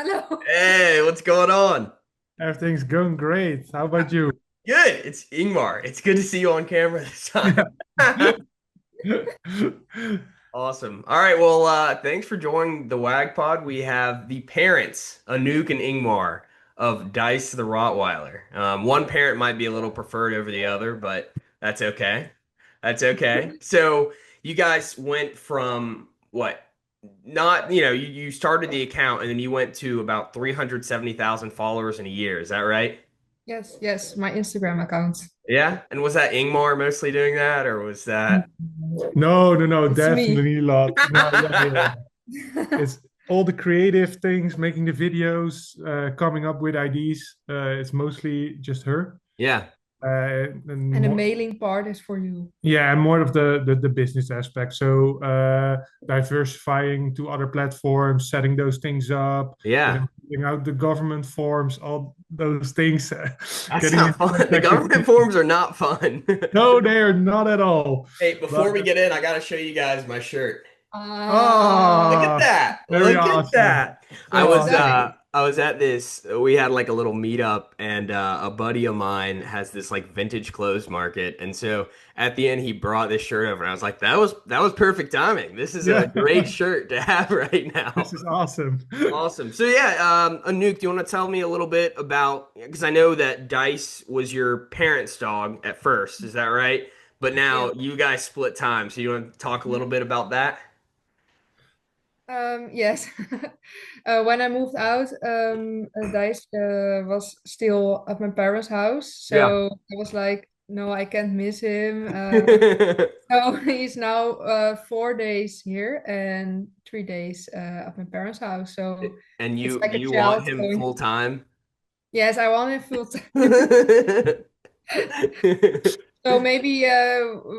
Hello. Hey, what's going on? Everything's going great. How about you? Good. It's Ingmar. It's good to see you on camera this time. Awesome. All right. Well, thanks for joining the WAG pod. We have the parents, Anouk and Ingmar of Dice the Rottweiler. One parent might be a little preferred over the other, but that's okay. That's okay. So you guys went from what? Not, you started the account and then you went to about 370,000 followers in a year. Is that right? Yes, yes, my Instagram account. Yeah. And was that Ingmar mostly doing that, or was that? No, It's me. definitely not. No, yeah. It's all the creative things, making the videos, coming up with ideas. It's mostly just her. Yeah. And And the more, mailing part is for you. yeah, and more of the business aspect. So diversifying to other platforms, setting those things up, Yeah. filling out the government forms, all those things, That's getting not in fun. The contact with government forms are not fun. No, they are not at all. Hey, But before we get in, I gotta show you guys my shirt. Look at Ah, that. very Look at awesome. that. I so was exciting. uh I was at this we had like a little meetup and a buddy of mine has this like vintage clothes market and so at the end he brought this shirt over and I was like that was perfect timing. This is a Yeah, great shirt to have right now. this is awesome. Awesome. So yeah, Anouk, do you want to tell me a little bit about because I know that Dice was your parents' dog at first, is that right? But Yeah. now you guys split time. So you want to talk a little bit about that? Yes. When I moved out, Dyce was still at my parents' house. Yeah. So I was like, no, I can't miss him. So he's now 4 days here and 3 days at my parents' house. So And it's you like a you want child him going. full time? Yes, I want him full time. So maybe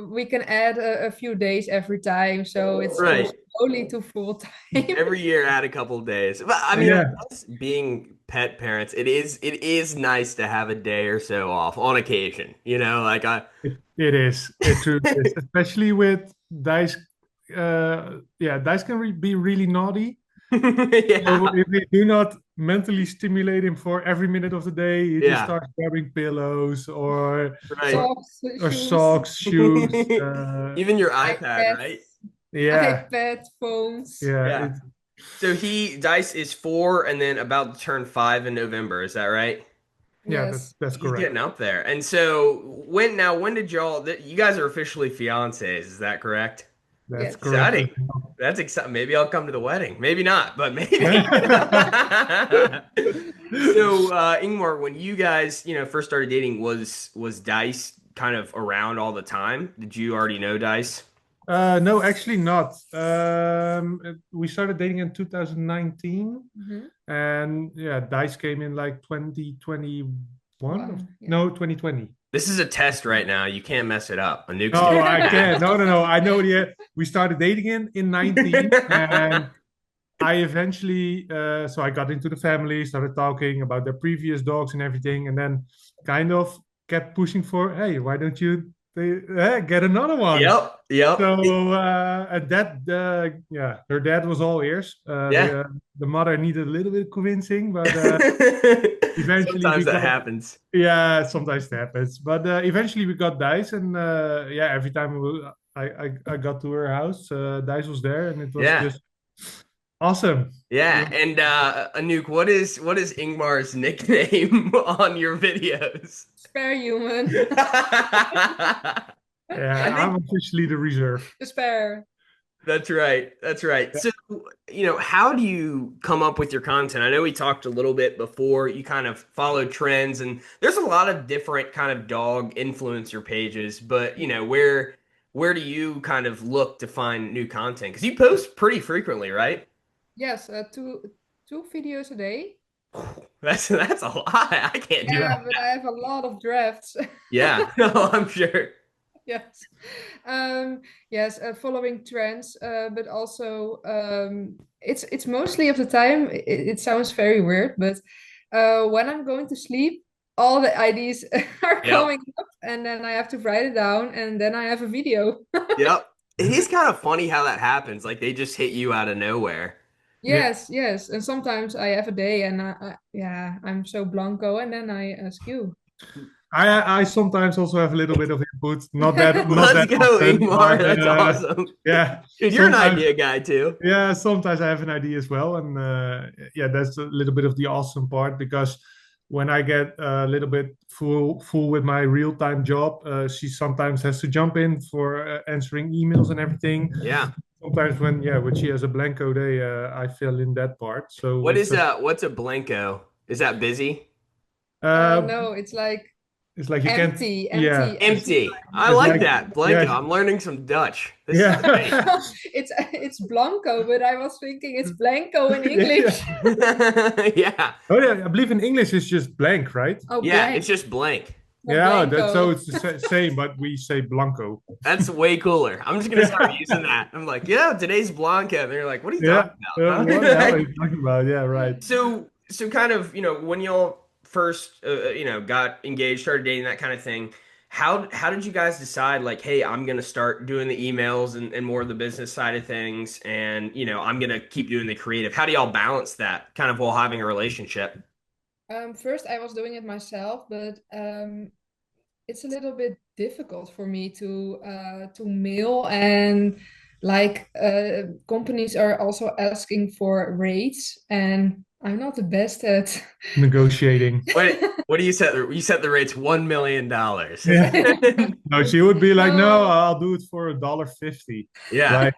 we can add a few days every time. So it's goes Right. slowly to full time. Every year add a couple of days. But I mean, I Yeah, guess being pet parents, it is nice to have a day or so off on occasion. Like I it is. It truly is. Especially with dice. Yeah, dice can be really naughty. So Yeah. if we do not mentally stimulate him for every minute of the day, he just Yeah. starts grabbing pillows Right. or, Socks, or shoes, socks, shoes. Even your iPad, iPads, right? Yeah, iPad, phones. yeah. Yeah. So Dice is 4 and then about to turn 5 in November. Is that right? Yeah, Yes. that's He's correct. getting up there. And so when did you guys are officially fiancés, is that correct? That's Yes. correct. Exciting. That's exciting. Maybe I'll come to the wedding. Maybe not, but maybe. So, Ingmar, when you guys, first started dating, was Dice kind of around all the time? Did you already know Dice? No, actually not. We started dating in 2019, Hmm. and yeah, Dice came in like 2021 or One. Yeah. no, 2020. This is a test right now. You can't mess it up. A nuke's No, getting I back. can't. No. I know the. We started dating in 19, and I eventually, so I got into the family, started talking about their previous dogs and everything, and then kind of kept pushing for, hey, why don't you get another one? Yep, yep. So at that, yeah, her dad was all ears. Yeah. The mother needed a little bit of convincing, but eventually Sometimes we that got. happens. Yeah, sometimes it happens, but eventually we got Dice, and yeah, every time I got to her house, Dice was there, and it was Yeah. just awesome. Yeah. And Anouk, what is Ingmar's nickname on your videos? Spare human. Yeah, I I'm think officially the reserve. Spare. that's right. That's right. Yeah. So, how do you come up with your content? I know we talked a little bit before. You kind of follow trends, and there's a lot of different kind of dog influencer pages, but where do you kind of look to find new content? Because you post pretty frequently, right? Yes, two videos a day. That's a lot. I can't do Yeah. Yeah, but that. I have a lot of drafts. Yeah, no, I'm sure. Yes. Yes, following trends, but also it's mostly of the time it sounds very weird, but when I'm going to sleep, all the ideas are Yep. coming up, and then I have to write it down, and then I have a video. Yep. It is kind of funny how that happens. Like they just hit you out of nowhere. Yeah. Yes. And sometimes I have a day and yeah, I'm so blanco, and then I ask you. I sometimes also have a little bit of input, not Let's that go, often, Ingmar. but That's awesome. yeah, Dude, you're an sometimes idea guy too. yeah, sometimes I have an idea as well, and yeah, that's a little bit of the awesome part because when I get a little bit full with my real-time job, she sometimes has to jump in for answering emails and everything. Yeah. Sometimes when she has a blanco day, I fill in that part. So it's What's a blanco? Is that busy? uh, No, it's like it's like you can't, yeah, empty, empty. Empty. I it's like like that. Blanco. yeah, I'm learning some Dutch. This is great. yeah. It's blanco, but I was thinking it's blanco in Yeah. English. Yeah. Oh yeah, I believe in English it's just blank, right? Oh, Yeah, it's blank, just blank. not Yeah, that's so blanco. it's the same, but we say blanco. That's way cooler. I'm just gonna start Yeah, using that. I'm like, yeah, today's Blanca. And they're like, what are you yeah. talking about, What the hell are huh? you talking about? Yeah, right. So kind of, when y'all first, got engaged, started dating, that kind of thing. How did you guys decide like, hey, I'm gonna start doing the emails and more of the business side of things, and I'm gonna keep doing the creative. How do y'all balance that kind of while having a relationship? First I was doing it myself, but it's a little bit difficult for me to mail, and like companies are also asking for rates, and I'm not the best at. Negotiating. What do you set? You set the rates $1 million. Yeah. No, she would be like, no, No. I'll do it for $1.50. Yeah, Like,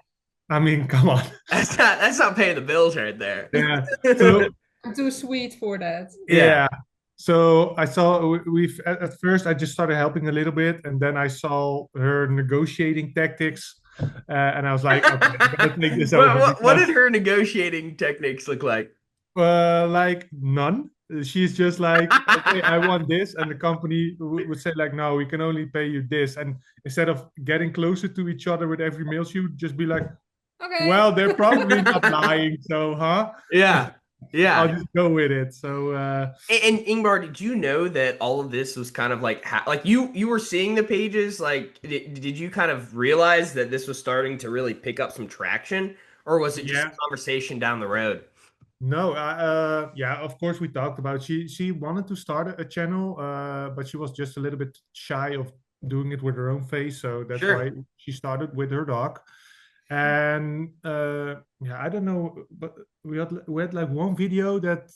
I mean, come on. that's not paying the bills right there. Yeah. So I'm too sweet for that. Yeah. yeah. So I saw we've at first I just started helping a little bit, and then I saw her negotiating tactics, and I was like, okay, I gotta take this What, over what because did her negotiating techniques look like? like none. She's just like, okay, I want this, and the company would say like, no, we can only pay you this, and instead of getting closer to each other with every meal, she would just be like, Okay. well, they're probably not lying, so huh? Yeah. I'll Yeah. just go with it. So And Ingmar, did you know that all of this was kind of like like you were seeing the pages? Like, did you kind of realize that this was starting to really pick up some traction, or was it just a yeah. conversation down the road? No, yeah, of course we talked about she wanted to start a channel, but she was just a little bit shy of doing it with her own face, so that's why Sure. she started with her dog. And yeah, I don't know, but we had like one video that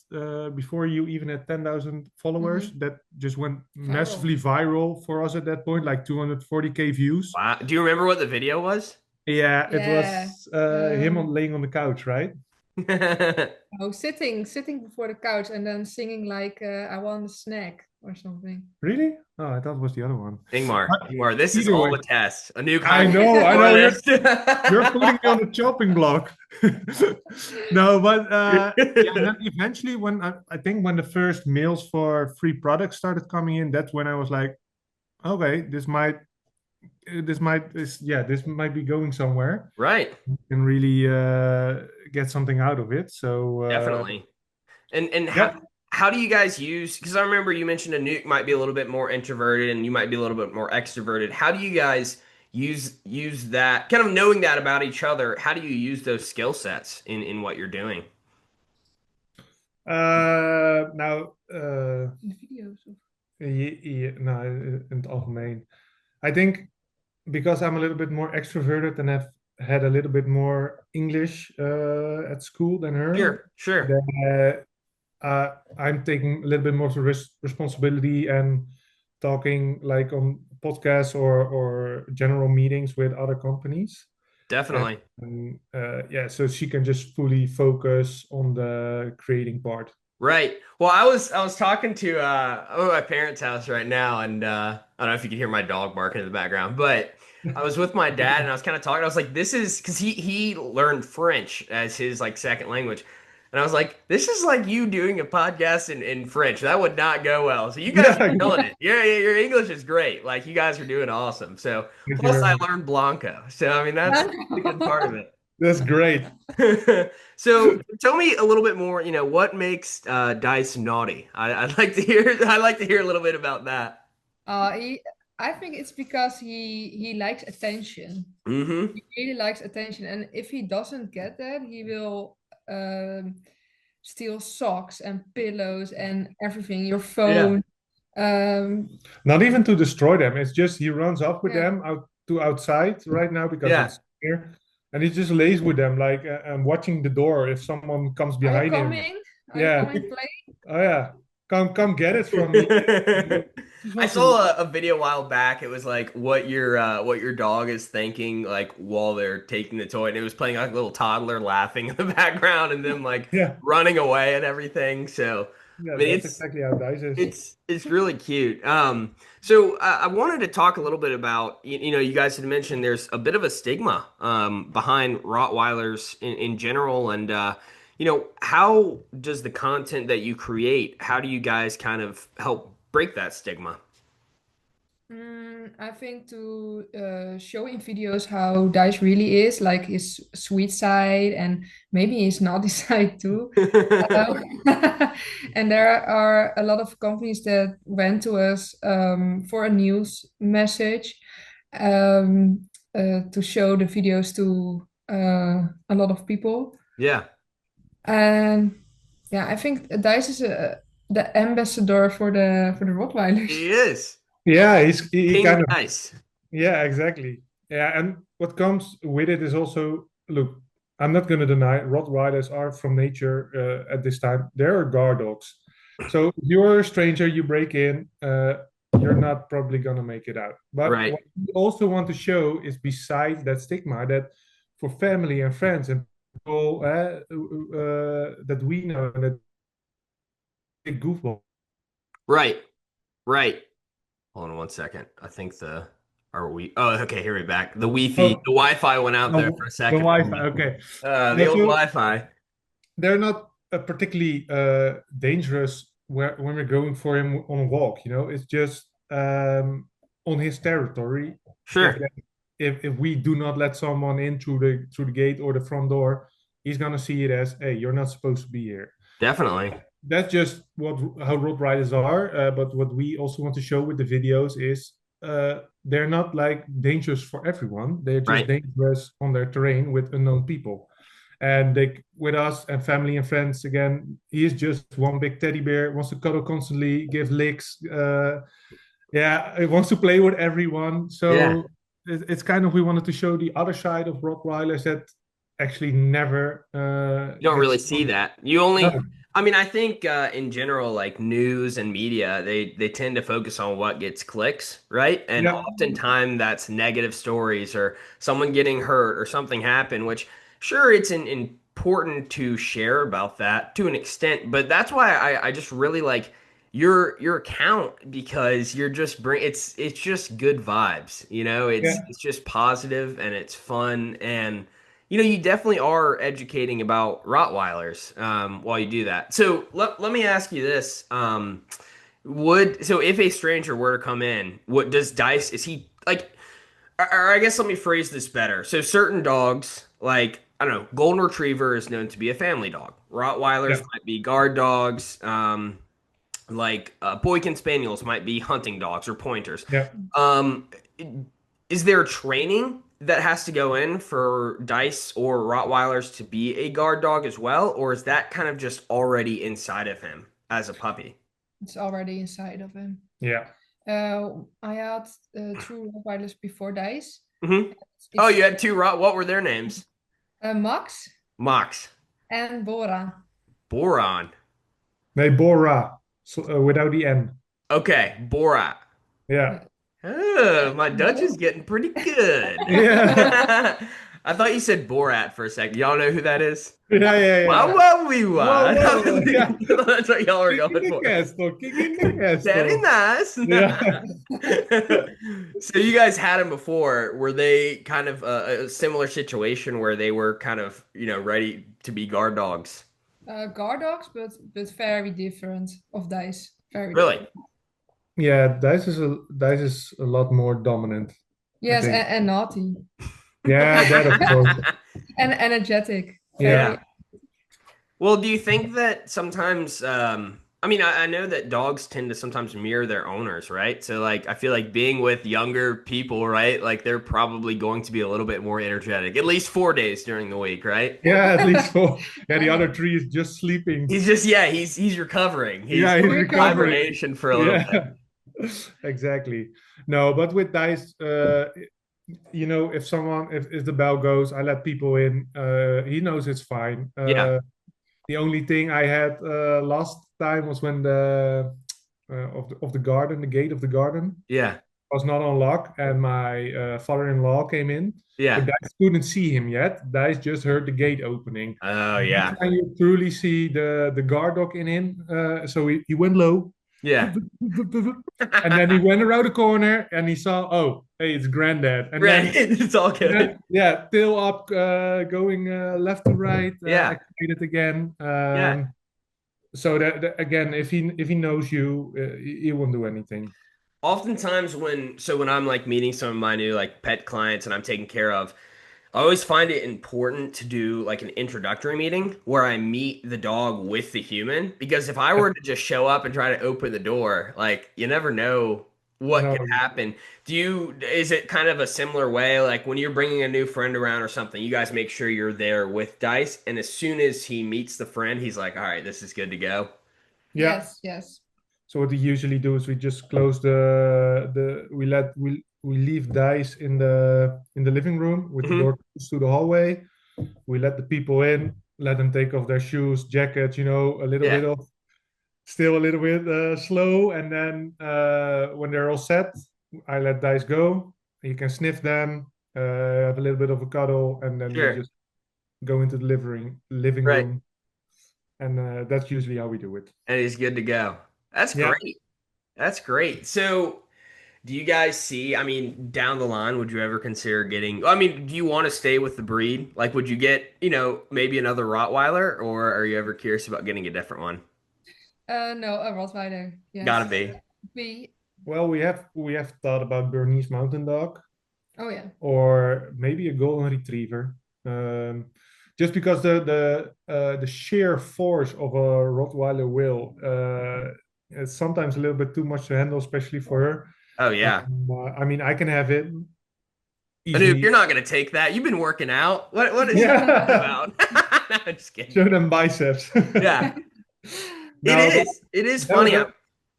before you even had 10,000 followers Hmm. that just went Viral. massively viral for us at that point, like 240K views. Wow. Do you remember what the video was? Yeah, it Yeah. was him laying on the couch, right? Oh, sitting before the couch and then singing like I want a snack or something. Really? Oh, I thought it was the other one. Ingmar, But Ingmar, this is either all way, a test. Anouk, I I'm know, I for know. this. You're putting me on the chopping block. No, but yeah, and then eventually when I think when the first mails for free products started coming in, that's when I was like, okay, this might be going somewhere Right. and really get something out of it. So Definitely. And how yeah. how do you guys use, because I remember you mentioned Anouk might be a little bit more introverted and you might be a little bit more extroverted. How do you guys use that, kind of knowing that about each other? How do you use those skill sets in what you're doing? Nou, In the videos. nou, in het algemeen. I think because I'm a little bit more extroverted and have had a little bit more English at school than her, Sure, sure. then I'm taking a little bit more of the responsibility and talking like on podcasts or general meetings with other companies. Definitely. And yeah, so she can just fully focus on the creating part. Right. Well, I was talking to I'm at my parents' house right now, and I don't know if you can hear my dog barking in the background, but I was with my dad and I was kind of talking. I was like, this is because he learned French as his like second language. And I was like, this is like you doing a podcast in French. That would not go well. So you guys are Yeah, killing it. Your English is great. Like you guys are doing awesome. So thank you plus very I much. learned Blanco. So I mean that's the good part of it. That's great. So tell me a little bit more, what makes Dice naughty? I'd like to hear I'd like to hear a little bit about that. He, I think it's because he likes attention. Mm-hmm. He really likes attention, and if he doesn't get that, he will. steal socks and pillows and everything, your Yeah. phone. Um, Not even to destroy them. It's just he runs off with yeah. them out to outside right now because Yeah. it's here, and he just lays with them like watching the door if someone comes Are you behind him. coming? Are you Yeah. coming to play? Oh yeah. Come get it from me. Just I wants to. saw a video a while back. It was like what your dog is thinking like while they're taking the toy, and it was playing like a little toddler laughing in the background and them like Yeah. running away and everything. So I Yeah. mean That's exactly how Dice is. it's really cute. So I wanted to talk a little bit about you know you guys had mentioned there's a bit of a stigma behind Rottweilers in general, and you know how does the content that you create, how do you guys kind of help break that stigma? I think to show in videos how Dice really is, like his sweet side and maybe his naughty side too. Um, and there are a lot of companies that went to us for a news message to show the videos to a lot of people. Yeah, And yeah, I think Dice is the ambassador for the Rottweilers. he is Yeah. He King kind of. Dice. Yeah. Exactly. Yeah. And what comes with it is also look. I'm not going to deny Rottweilers are from nature at this time. They're guard dogs. So if you're a stranger, you break in, you're not probably gonna make it out. But Right, what we also want to show is besides that stigma that for family and friends and people that we know and that big goofball. right, right. Hold on one second. I think the are we? Oh, okay. Here we back. The Wi-Fi, Oh, the Wi-Fi went out there the, for a the second. Wi-Fi. Okay. The Yeah, old so Wi-Fi. they're not particularly dangerous when we're going for him on a walk. You know, it's just on his territory. If Sure, if we do not let someone in through the gate or the front door, he's gonna see it as, hey, you're not supposed to be here. definitely. That's just what how road riders are. But what we also want to show with the videos is they're not like dangerous for everyone. They're just Right. dangerous on their terrain with unknown people. And they with us and family and friends again, he is just one big teddy bear, wants to cuddle constantly, give licks. Yeah, it wants to play with everyone. Yeah. So it's kind of we wanted to show the other side of Rottweilers that actually never You don't really gets. see that. You only, No. I mean, I think in general, like news and media, they tend to focus on what gets clicks, right? And Yeah, oftentimes that's negative stories or someone getting hurt or something happened, which sure, it's important to share about that to an extent, but that's why I just really like your account because you're just it's just good vibes, you know, yeah, it's just positive and it's fun and you know, you definitely are educating about Rottweilers while you do that. So let me ask you this: would so if a stranger were to come in, what does Dice? Is he like? Or I guess let me phrase this better. So certain dogs, like I don't know, Golden Retriever is known to be a family dog. Rottweilers yeah, might be guard dogs. Like Boykin Spaniels might be hunting dogs or pointers. yeah. Um, is there training that has to go in for Dice or Rottweilers to be a guard dog as well, or is that kind of just already inside of him as a puppy? It's already inside of him. Yeah. I had two Rottweilers before Dice. Hmm. Oh, It's you had two Rott. What were their names? Max Mox, and Bora. Boron. Nee, Bora, so, without the N. Okay, Borat. Yeah. Yeah. Oh, my Dutch is Bo- getting pretty good. Yeah. I thought you said Borat for a second. Y'all know who that is? Yeah, yeah, Wow, yeah. wow, we Whoa, wow. whoa. Yeah. That's what y'all are King in going the for. castle. King in the Very castle. nice. Yeah. So you guys had him before. Were they kind of a similar situation where they were kind of, you know, ready to be guard dogs? guard dogs, but very different of Dice. Very Really? different. Yeah, Dice is a lot more dominant, I Yes, think. and naughty Yeah, that of course. and energetic. Yeah. Very. Yeah. Well, do you think that sometimes I mean, I know that dogs tend to sometimes mirror their owners, right? So like I feel like being with younger people, right? Like they're probably going to be a little bit more energetic, at least 4 days during the week, right? Yeah, at least for yeah, the other Oh, three is just sleeping. He's just yeah, he's recovering. He's Yeah, he's recovering. recovering. hibernation for a little bit. Yeah, exactly. No, but with Dice, if the bell goes, I let people in. He knows it's fine. Yeah, The only thing I had last time was when the of the garden, the gate of the garden yeah, was not on lock, and my father-in-law came in, but yeah. Dice couldn't see him yet. Dice just heard the gate opening. Oh And that's yeah, when you truly see the guard dog in him. So he went low, yeah. and then he went around the corner and he saw, oh, hey, it's granddad. Right, it's all good. Yeah, tail up, going left to right, Yeah, activated again. yeah. So that again, if he knows you, he won't do anything. Oftentimes when I'm like meeting some of my new like pet clients and I'm taking care of, I always find it important to do like an introductory meeting where I meet the dog with the human because if I were to just show up and try to open the door, like you never know what could No, happen. Is it kind of a similar way like when you're bringing a new friend around or something, you guys make sure you're there with Dice and as soon as he meets the friend, he's like, "All right, this is good to go." yeah. Yes, yes. So what we usually do is we just close the we leave Dice in the living room with the Hmm. door closed to the hallway. We let the people in, let them take off their shoes, jackets, a little Yeah. bit of still a little bit slow, and then when they're all set, I let Dice go. You can sniff them, have a little bit of a cuddle, and then we Sure. just go into the living Right. room, and that's usually how we do it. And he's good to go. That's Yeah. great. That's great. So, do you guys see, I mean, down the line, would you ever consider getting, I mean, do you want to stay with the breed? Like, would you get, maybe another Rottweiler, or are you ever curious about getting a different one? No, a Rottweiler. Gotta Yes. be. B. Well, we have thought about Bernese Mountain Dog Oh yeah. or maybe a Golden Retriever. Um, just because the sheer force of a Rottweiler will it's sometimes a little bit too much to handle, especially for her. Oh, yeah. I mean, I can have it Anouk, you're easily. not gonna take that. You've been working out. What is he talking Yeah, about? No, I'm just kidding. show them biceps. Yeah. It No, is. It is that, funny. that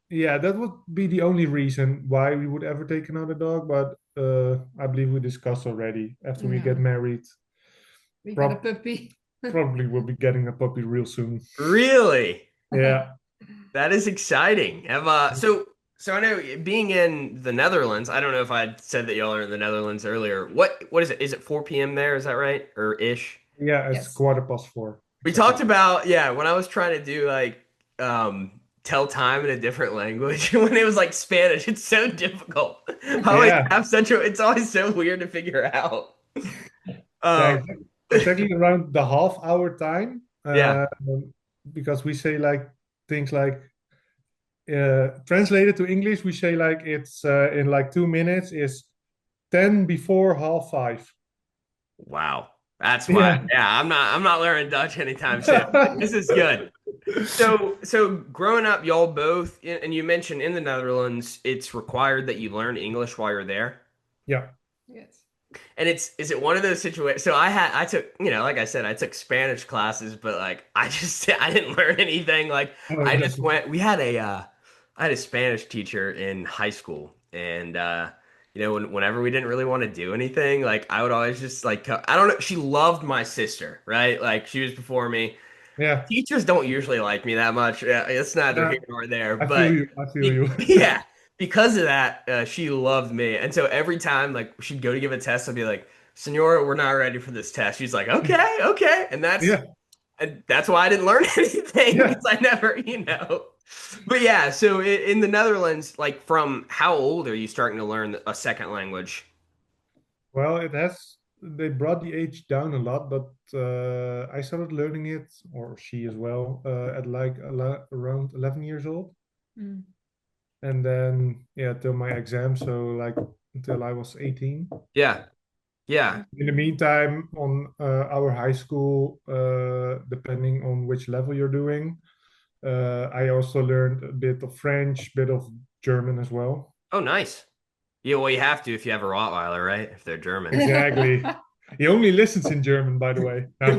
yeah, that would be the only reason why we would ever take another dog. But I believe we discussed already. After we get Yeah. married, We got a prob puppy. probably we'll be getting a puppy real soon. Really? Yeah, That is exciting. So I know being in the Netherlands, I don't know if I said that y'all are in the Netherlands earlier. What is it? Is it 4 p.m. there? Is that right? Or ish? yeah, it's Yes. 4:15 We exactly. talked about, yeah, when I was trying to do like tell time in a different language when it was like Spanish, it's so difficult. I always Yeah, have it's always so weird to figure out. yeah, Um exactly around the half hour time. yeah. Because we say like things like translated to English, we say like it's in like 2 minutes is 10 before half five. Wow. That's why. Yeah. Yeah, I'm not learning Dutch anytime soon. This is good. So growing up, y'all both, and you mentioned in the Netherlands, it's required that you learn English while you're there. Yeah. Yes. And is it one of those situations? So I took, like I said, I took Spanish classes, but like I didn't learn anything. Like Oh, I yeah. just went. I had a Spanish teacher in high school, and whenever we didn't really want to do anything, like I would always just like I don't know. She loved my sister, right? Like she was before me. Yeah. Teachers don't usually like me that much. Yeah, it's neither Yeah. here nor there, I feel but you. I feel you. yeah, because of that, she loved me, and so every time like she'd go to give a test, I'd be like, "Senora, we're not ready for this test." She's like, "Okay, okay," Yeah. and that's why I didn't learn anything Yeah. because I never. But yeah, so in the Netherlands, like from how old are you starting to learn a second language? Well, they brought the age down a lot, but I started learning it, or she as well, at like around 11 years old. Mm. And then, yeah, till my exam. So, like, until I was 18. Yeah, yeah, In the meantime, on our high school, depending on which level you're doing, I also learned a bit of French, bit of German as well. Oh, nice. Yeah, well, you have to if you have a Rottweiler, right? If they're German. Exactly. He only listens in German, by the way. No.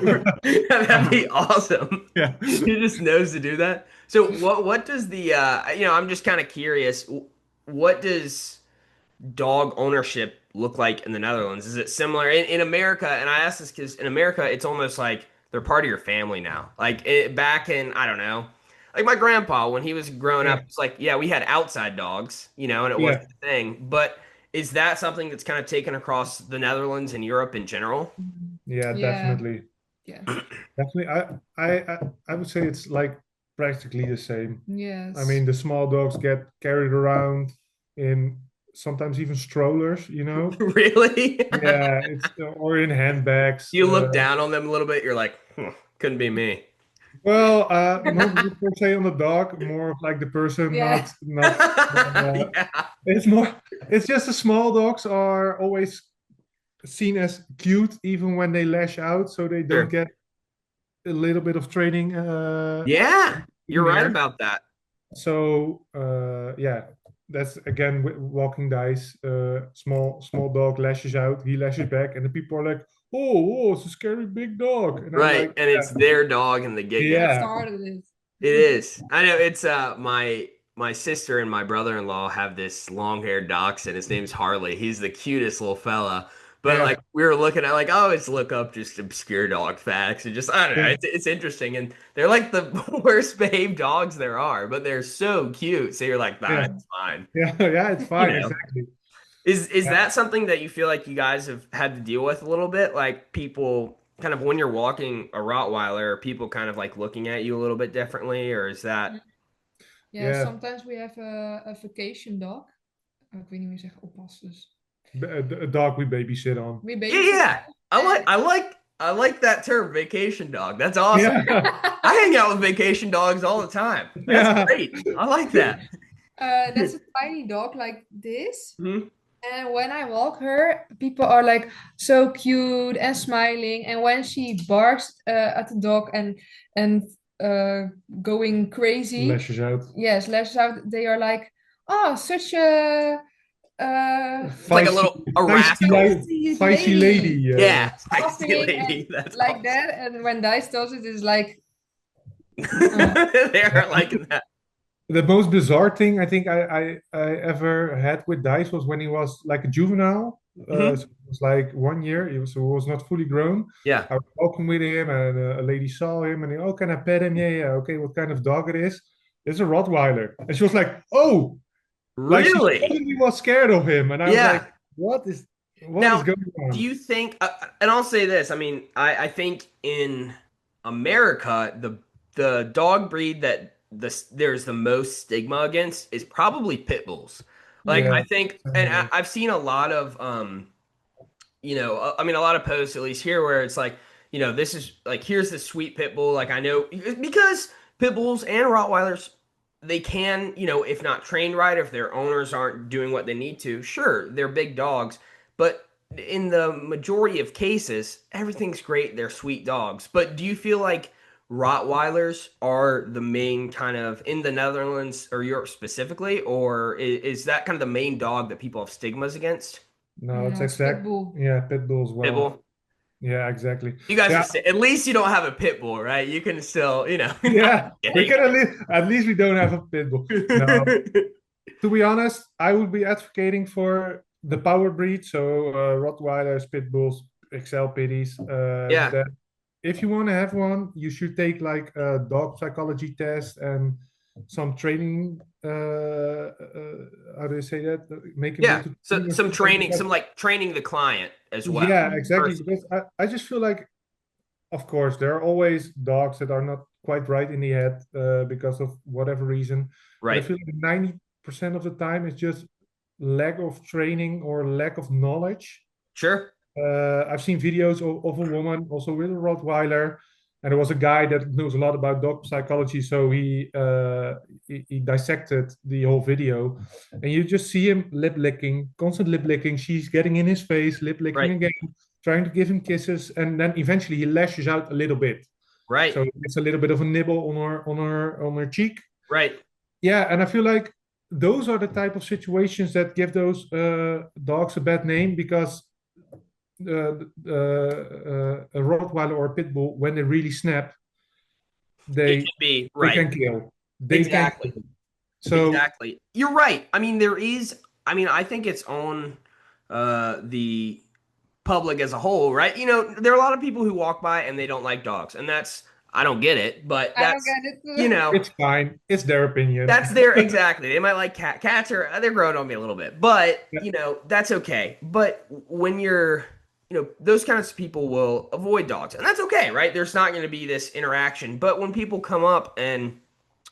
That'd be awesome. Yeah. He just knows to do that. So what does the I'm just kind of curious. What does dog ownership look like in the Netherlands? Is it similar in America? And I ask this because in America, it's almost like they're part of your family now. Like back in, I don't know, like my grandpa, when he was growing up, Yeah. it's like, yeah, we had outside dogs, and it Yeah. wasn't a thing. But is that something that's kind of taken across the Netherlands and Europe in general? Yeah, Yeah, definitely. yeah, Definitely. I would say it's like practically the same. I yes. mean, the small dogs get carried around in sometimes even strollers, you know? Really? Yeah, it's or in handbags. You look down on them a little bit, you're like, couldn't be me. Well, not per se on the dog, more of like the person, Yeah. not. Yeah. It's more. It's just the small dogs are always seen as cute, even when they lash out, so they don't Sure. get a little bit of training Yeah, in you're right there. about that. So yeah, that's again walking dice. Small dog lashes out, he lashes back, and the people are like, "Oh, it's a scary big dog," and I'm Right. like, And it's their dog and the get-go. It "Yeah, started it. It is. I know it's my sister and my brother-in-law have this long-haired dachshund. His name's Harley. He's the cutest little fella. But yeah, like we were looking at like, oh, let's look up just obscure dog facts and just I don't know. yeah, It's interesting and they're like the worst behaved dogs there are, but they're so cute. So you're like, nah, yeah, it's fine. yeah, yeah." It's You fine, know. exactly. Is Yeah, that something that you feel like you guys have had to deal with a little bit? Like people kind of when you're walking a Rottweiler, are people kind of like looking at you a little bit differently, or is that Yeah, yeah. sometimes we have a vacation dog. Ik weet niet meer zeggen oppas, dus. A dog we babysit on. We yeah, babysit yeah. them I like and I like I like that term, vacation dog. That's awesome. Yeah, I hang out with vacation dogs all the time. That's yeah, great. I like that. that's a tiny dog like this. Mhm. And when I walk her, people are like so cute and smiling. And when she barks at the dog and uh, going crazy, lashes out. yes, lashes out, they are like, oh, such a It's like a rascal. feisty Feisty lady, lady. Yeah, feisty laughing and lady. That's like awesome. that. And when Dice does it, it's like, oh, They are liking that. The most bizarre thing I think I ever had with Dice was when he was like a juvenile. So Mhm. it was like 1 year. So he was not fully grown. Yeah. I was walking with him, and a lady saw him, and oh, can I pet him? Yeah, yeah. Okay, what kind of dog it is? It's a Rottweiler, and she was like, oh, like she Really? suddenly was scared of him, and I was like, Yeah. what is Now, going do on? you think, and I'll say this, I mean, I think in America, the dog breed that there's the most stigma against is probably pit bulls. Like, I Yeah, think, same and here. I've seen a lot of, I mean, a lot of posts, at least here, where it's like, this is like, here's the sweet pit bull. Like, I know because pit bulls and Rottweilers, they can, if not trained right, if their owners aren't doing what they need to, sure, they're big dogs. But in the majority of cases, everything's great. They're sweet dogs. But do you feel like Rottweilers are the main kind of in the Netherlands or Europe specifically, or is that kind of the main dog that people have stigmas against? No, it's no, it's exact. Pitbull. Yeah, pit bull as Pit well. bull? Yeah, exactly. You guys are Yeah, at least you don't have a pit bull, right? You can still, not yeah. We kidding. can at least we don't have a pit bull. No, to be honest, I would be advocating for the power breed, so Rottweilers, pit bulls, XL pitties. Yeah, That if you want to have one, you should take like a dog psychology test and some training. How do you say that? Make him go yeah. to So training or some something. training, some like training the client as well. Yeah, exactly. Person. Because I just feel like, of course, there are always dogs that are not quite right in the head because of whatever reason. But I Right. feel like 90% of the time it's just lack of training or lack of knowledge. Sure. I've seen videos of a woman also with a Rottweiler, and there was a guy that knows a lot about dog psychology, so he dissected the whole video, and you just see him lip licking, constant lip licking. She's getting in his face, lip licking Right. again, trying to give him kisses, and then eventually he lashes out a little bit. Right. So it's a little bit of a nibble on her cheek. Right. Yeah, and I feel like those are the type of situations that give those dogs a bad name because a Rottweiler or a pit bull, when they really snap, It can they be they right. can kill. They can Exactly. kill. So Exactly. You're right. I mean, there is, I mean, I think it's on the public as a whole, right? There are a lot of people who walk by and they don't like dogs, and I don't get it, but I don't get it you too. know, it's fine. It's their opinion. that's their exactly. They might like cats are they're growing on me a little bit, but Yeah, that's okay. But when those kinds of people will avoid dogs, and that's okay, right? There's not going to be this interaction. But when people come up and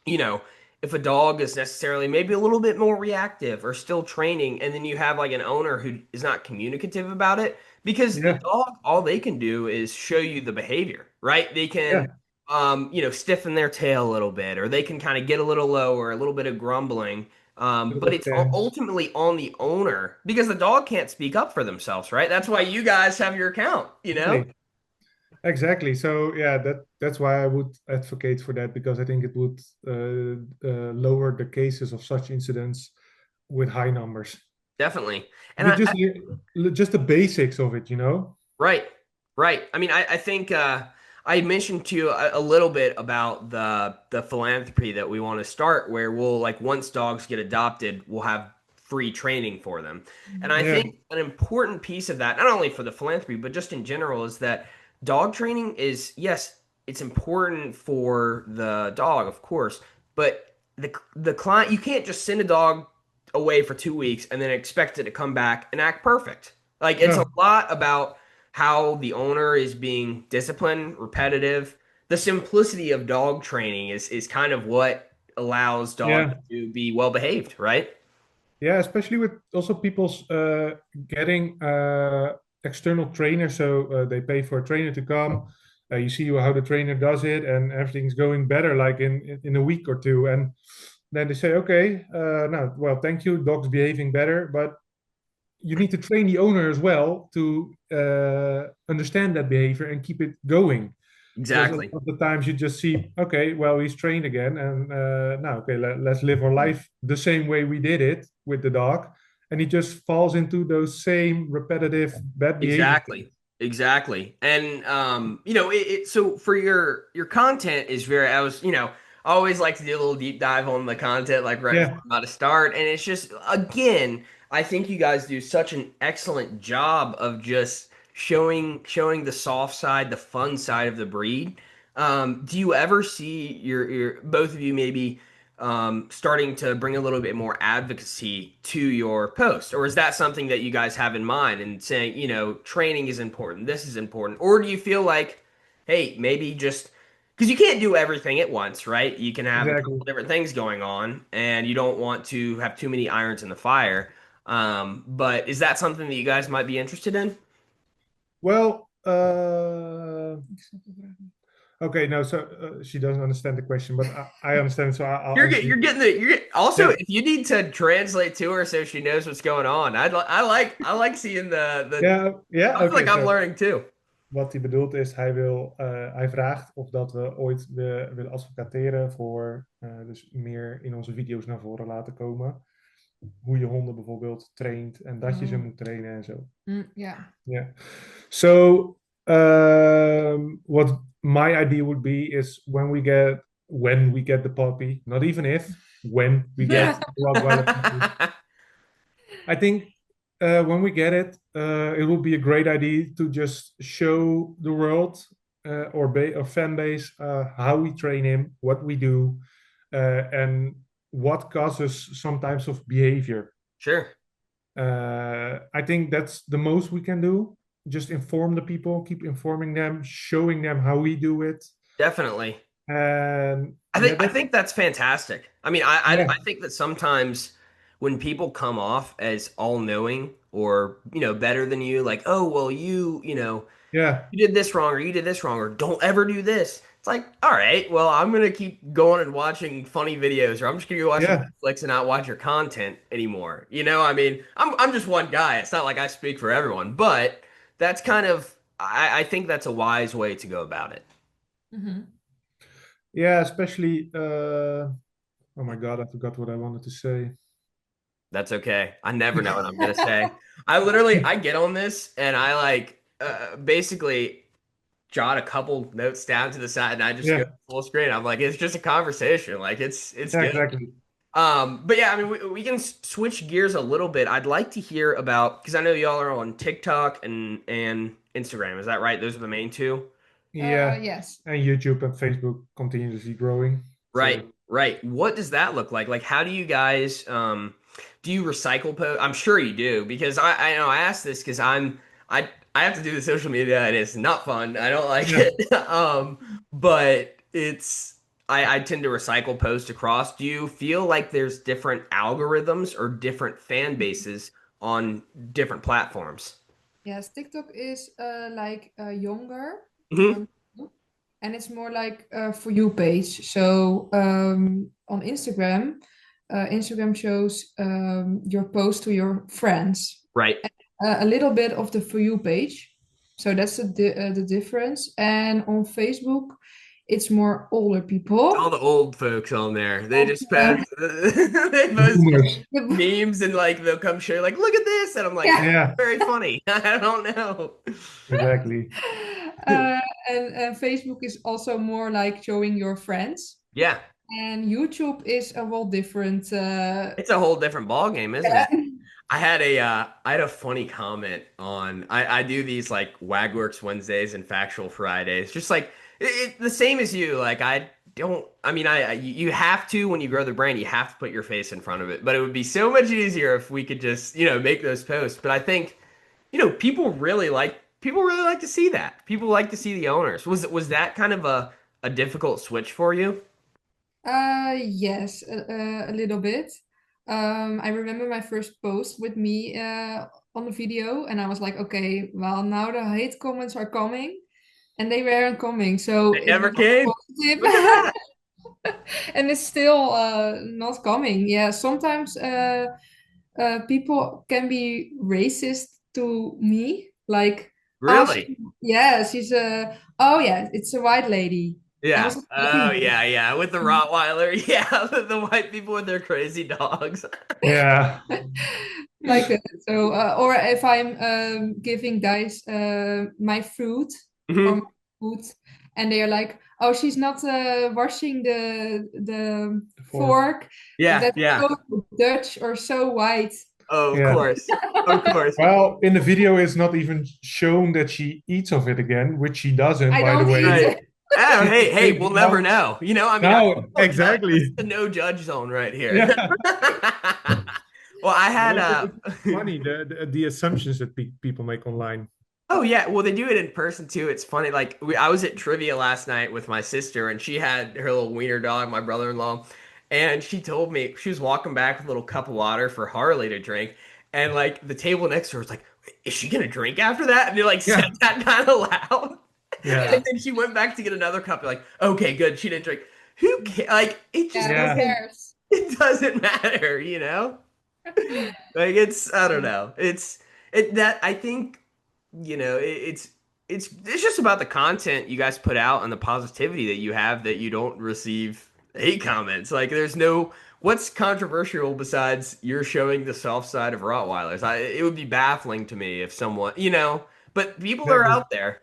you know, if a dog is necessarily maybe a little bit more reactive or still training, and then you have like an owner who is not communicative about it, because the yeah, dog, all they can do is show you the behavior, right? They yeah. can, stiffen their tail a little bit, or they can kind of get a little lower, a little bit of grumbling. Bit But of it's stance. ultimately on the owner because the dog can't speak up for themselves, right? That's why you guys have your account, you know? Exactly. Exactly. So yeah, that's why I would advocate for that because I think it would lower the cases of such incidents with high numbers. Definitely. And You just the basics of it, you know? right, right. I mean, I think I mentioned to you a little bit about the philanthropy that we want to start, where we'll like once dogs get adopted, we'll have free training for them. And I Yeah, think an important piece of that, not only for the philanthropy, but just in general, is that dog training is yes, it's important for the dog, of course, but the client you can't just send a dog away for 2 weeks and then expect it to come back and act perfect. Like it's a no, lot about how the owner is being disciplined, repetitive. The simplicity of dog training is kind of what allows dogs yeah. to be well behaved, right? Yeah, especially with also people's getting external trainers. So they pay for a trainer to come. You see how the trainer does it, and everything's going better, like in a week or two. And then they say, okay, no, well, thank you, dog's behaving better, but you need to train the owner as well to understand that behavior and keep it going. Because Exactly. of the times you just see, okay, well, he's trained again, and now, okay, let's live our life the same way we did it with the dog, and he just falls into those same repetitive bad behavior. Exactly. Exactly. And so for your content is very I always like to do a little deep dive on the content like right before Yeah, I'm about to start. And it's just again, I think you guys do such an excellent job of just showing the soft side, the fun side of the breed. Do you ever see your both of you maybe starting to bring a little bit more advocacy to your post? Or is that something that you guys have in mind and saying, training is important, this is important? Or do you feel like, hey, maybe just because you can't do everything at once, right? You can have a couple exactly. different things going on and you don't want to have too many irons in the fire. But is that something that you guys might be interested in? Well, okay, no, so she doesn't understand the question, but I understand, so I'll You're answer get, you. you're getting the you're get, also Yeah, if you need to translate to her so she knows what's going on. I like seeing the ja, ja, I feel like oké, I'm zo. learning too. Wat hij bedoelt is, hij vraagt of dat we ooit willen advocateren voor dus meer in onze video's naar voren laten komen. Hoe je honden bijvoorbeeld traint en dat je ze Oh. moet trainen en zo. Yeah. Yeah. So, what my idea would be is when we get the puppy, not even if, when we get the Rottweiler puppy. I think when we get it, it would be a great idea to just show the world or fan base how we train him, what we do, and what causes some types of behavior. Sure, I think that's the most we can do. Just inform the people, keep informing them, showing them how we do it, definitely. and yeah, I that's think that's fantastic. I mean, I yeah, think that sometimes when people come off as all knowing or better than you, like oh well yeah, you did this wrong or you did this wrong or don't ever do this. It's like, all right, well, I'm gonna keep going and watching funny videos or I'm just gonna go watching yeah, Netflix and not watch your content anymore. I mean, I'm just one guy. It's not like I speak for everyone, but that's kind of I think that's a wise way to go about it. Mhm. Yeah, especially. Oh my God, I forgot what I wanted to say. That's okay. I never know what I'm gonna say. I get on this and I like basically jot a couple notes down to the side and I just go Yeah, full screen. I'm like, it's just a conversation. Like it's yeah, good. exactly. But yeah, I mean, we can switch gears a little bit. I'd like to hear about because I know y'all are on TikTok and Instagram. Is that right? Those are the main two. Yeah, Yes. and YouTube and Facebook continuously growing. Right, So right. What does that look like? Like, how do you guys do you recycle post? I'm sure you do because I know I asked this because I have to do the social media and it's not fun. I don't like yeah, it. But I tend to recycle posts across. Do you feel like there's different algorithms or different fan bases on different platforms? Yes, TikTok is like younger, Hmm. um, and it's more like a for you page. So on Instagram, Instagram shows your post to your friends, Right. a little bit of the for you page. So that's the difference. And on Facebook, it's more older All people. the old folks on there. They just post Uh, they post boomers. memes and like they'll come share like look at this and I'm like yeah. that's Yeah, very funny. I don't know. exactly. Uh, and Facebook is also more like showing your friends. Yeah, And YouTube is a whole different. it's a whole different ball game, isn't it? Yeah. I had a funny comment on I do these like Wagworks Wednesdays and Factual Fridays, just like the same as you. Like I don't I mean you have to when you grow the brand, you have to put your face in front of it. But it would be so much easier if we could just, make those posts. But I think, people really like to see that. People like to see the owners. Was that kind of a difficult switch for you? Yes, a little bit. I remember my first post with me on the video, and I was like, okay, well, now the hate comments are coming, and they weren't coming, so It it never was came. positive, Look at that. and it's still not coming. Yeah, sometimes people can be racist to me, like, oh, Really? yeah, she's a, oh yeah, it's a white lady. I Yeah. was Oh, yeah, yeah. With the Rottweiler. Yeah, the white people with their crazy dogs. Yeah, like that. So, or if I'm giving guys my fruit or my Mhm. food, and they are like, "Oh, she's not washing the for fork. Yeah, That's yeah. so Dutch or so white." Oh, of yeah. course. Of course. Well, in the video, it's not even shown that she eats of it again, which she doesn't, I by the don't eat way. Right. it. Oh, She hey, just hey, takes we'll it never out. know. I mean, I No, don't judge. This is exactly. the no judge zone right here. Yeah. Well, I had But it's funny the assumptions that people make online. Oh yeah, well they do it in person too. It's funny. Like I was at trivia last night with my sister, and she had her little wiener dog, my brother-in-law, and she told me she was walking back with a little cup of water for Harley to drink, and like the table next to her was like, "Is she gonna drink after that?" And they like said Yeah, that kind of loud, yeah, and then she went back to get another cup. Like, okay, good, she didn't drink. Who cares? Like it just Yeah, who yeah, doesn't. cares? It doesn't matter. Like it's I don't know. It's it that I think it's just about the content you guys put out and the positivity that you have that you don't receive hate comments. Like there's no what's controversial besides you're showing the soft side of Rottweilers. It would be baffling to me if someone, but people are exactly. out there.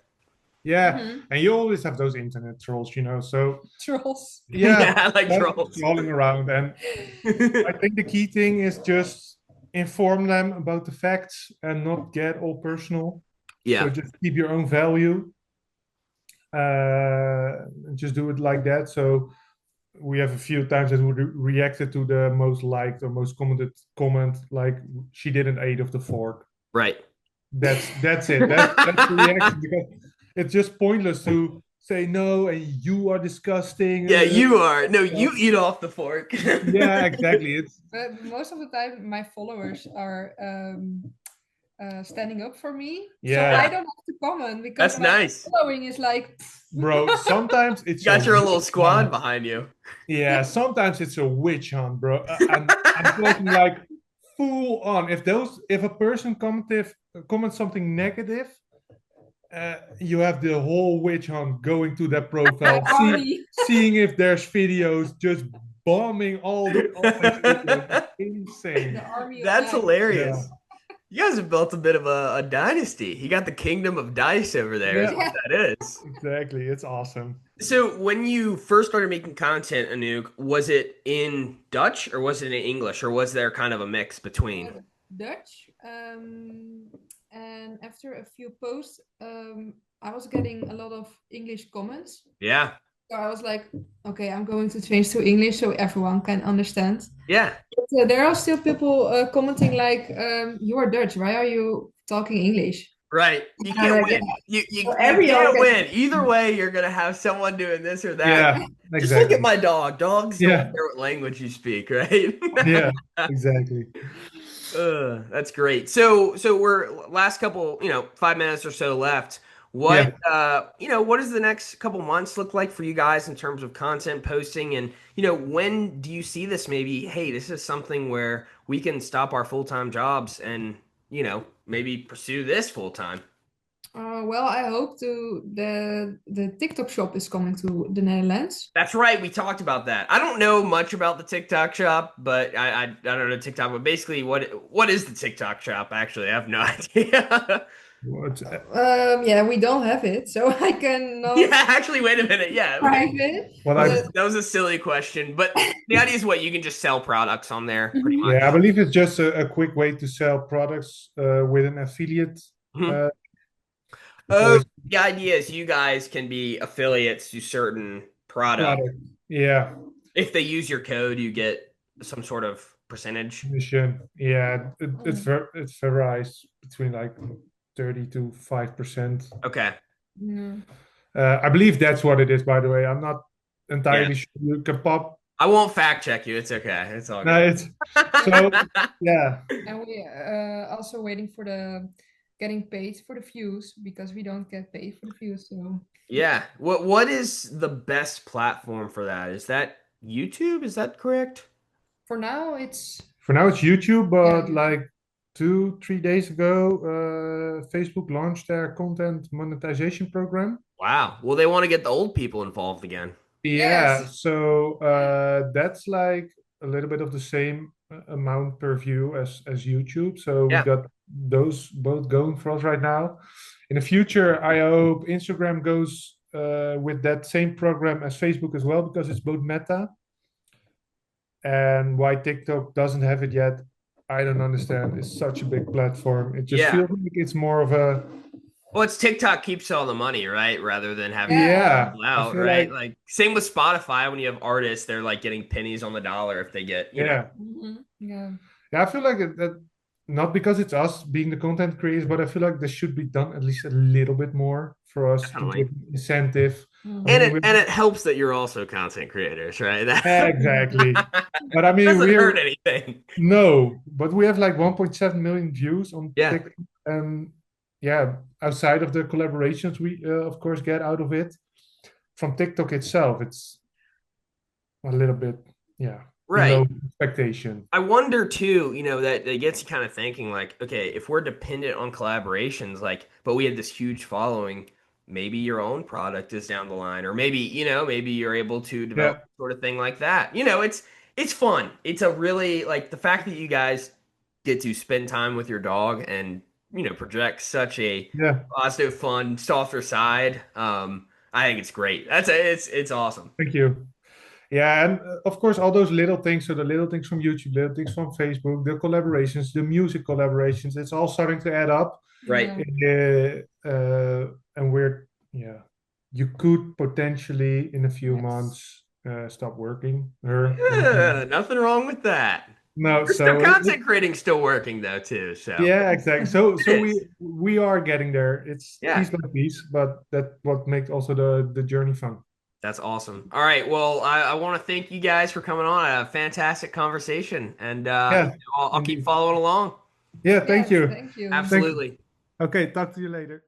Yeah, Mhm. and you always have those internet trolls. So Trolls. yeah, Yeah, like that's trolls. rolling around, and I think the key thing is just inform them about the facts and not get all personal. So Yeah, just keep your own value. Just do it like that. So we have a few times that we reacted to the most liked or most commented comment, like she didn't eat of the fork. right. That's it. That's the reaction because it's just pointless to say no and you are disgusting. Yeah, you are. No, you So, eat off the fork. yeah, exactly. It's But most of the time, my followers are standing up for me, so I yeah, don't have to comment because That's my nice. following is like, bro. Sometimes You it's a got your little witch squad hunt. behind you. Yeah, sometimes it's a witch hunt, bro. And I'm talking like full on. If a person comments something negative, you have the whole witch hunt going to that The profile, army. seeing if there's videos, just bombing all his videos. It's insane. The army of That's dice. Yeah, hilarious. You guys have built a bit of a dynasty. You got the kingdom of Dice over there, is yeah, what Yeah. that is. exactly. It's awesome. So when you first started making content, Anouk, was it in Dutch or was it in English or was there kind of a mix between? Dutch. And after a few posts, I was getting a lot of English comments. Yeah. So I was like, okay, I'm going to change to English so everyone can understand. Yeah. But, there are still people commenting like, you are Dutch. Why are you talking English? Right. You And I'm can't like, yeah. win. So You everyone can't can. win. Either way, you're gonna have someone doing this or that. Yeah, Just look at exactly. my dog. Dogs don't Yeah, care what language you speak, right? yeah, exactly. That's great. So we're last couple, 5 minutes or so left. Yeah. What does the next couple months look like for you guys in terms of content posting? And, when do you see this maybe, hey, this is something where we can stop our full-time jobs and, maybe pursue this full-time? Well, I hope the TikTok shop is coming to the Netherlands. That's right. We talked about that. I don't know much about the TikTok shop, but I don't know TikTok, but basically what is the TikTok shop actually? I have no idea. What, Yeah, we don't have it, so I cannot Yeah, actually, wait a minute. Yeah. describe it. what That I But was, that was a silly question, but the idea is what you can just sell products on there pretty Mhm. yeah, I much. believe it's just a quick way to sell products with an affiliate. Mhm. Uh, Oh, because the idea is you guys can be affiliates to certain products. product, yeah, If they use your code, you get some sort of percentage. commission, yeah, Mm. it varies between like 30 to 5%. Okay. Yeah. I believe that's what it is, by the way. I'm not Yeah. entirely sure. You can pop. I won't fact check you. It's okay. It's all No, good. it's so yeah, And we also waiting for the getting paid for the views because we don't get paid for the views. So Yeah. What is the best platform for that? Is that YouTube? Is that correct? for now, it's for now it's YouTube, yeah, but YouTube. like 2, 3 days ago, Facebook launched their content monetization program. Wow. Well, they want to get the old people involved again. Yeah, Yes. so that's like a little bit of the same amount per view as YouTube. So we Yeah. got those both going for us right now. In the future, I hope Instagram goes with that same program as Facebook as well, because it's both Meta. And why TikTok doesn't have it yet, I don't understand. It's such a big platform. It just Yeah. feels like it's more of a Well, it's TikTok keeps all the money, right? Rather than having to Yeah. yeah. pull I out, feel right? like Like same with Spotify when you have artists, they're like getting pennies on the dollar if they get, yeah. Yeah. Yeah, I feel like that not because it's us being the content creators, but I feel like this should be done at least a little bit more for us to definitely. give incentive. I And mean, it and it helps that you're also content creators, right? exactly. But I mean, Doesn't hurt we're anything. no, but we have like 1.7 million views on Yeah. TikTok, and yeah, outside of the collaborations we of course get out of it from TikTok itself, it's a little bit yeah Right. below expectation. I wonder too, that gets you kind of thinking like, okay, if we're dependent on collaborations, like, but we have this huge following, maybe your own product is down the line, or maybe you're able to develop Yeah, sort of thing like that. It's fun. It's a really like the fact that you guys get to spend time with your dog and project such a yeah. positive, fun, softer side. I think it's great. It's awesome. Thank you. Yeah, and of course, all those little things. So the little things from YouTube, little things from Facebook, the collaborations, the music collaborations. It's all starting to add up. Right. Yeah. And we're yeah, you could potentially in a few Yes. months stop working. Her. Yeah, nothing wrong with that. No, There's still so content creating still working though too. So yeah, exactly. So it we is. we are getting there. It's Yeah, piece by piece, but that what makes also the journey fun. that's awesome. All right. Well, I want to thank you guys for coming on. A fantastic conversation, and Yeah, I'll keep indeed. following along. Yeah, thank Yes. you. Thank you. Thank. Absolutely. Okay, talk to you later.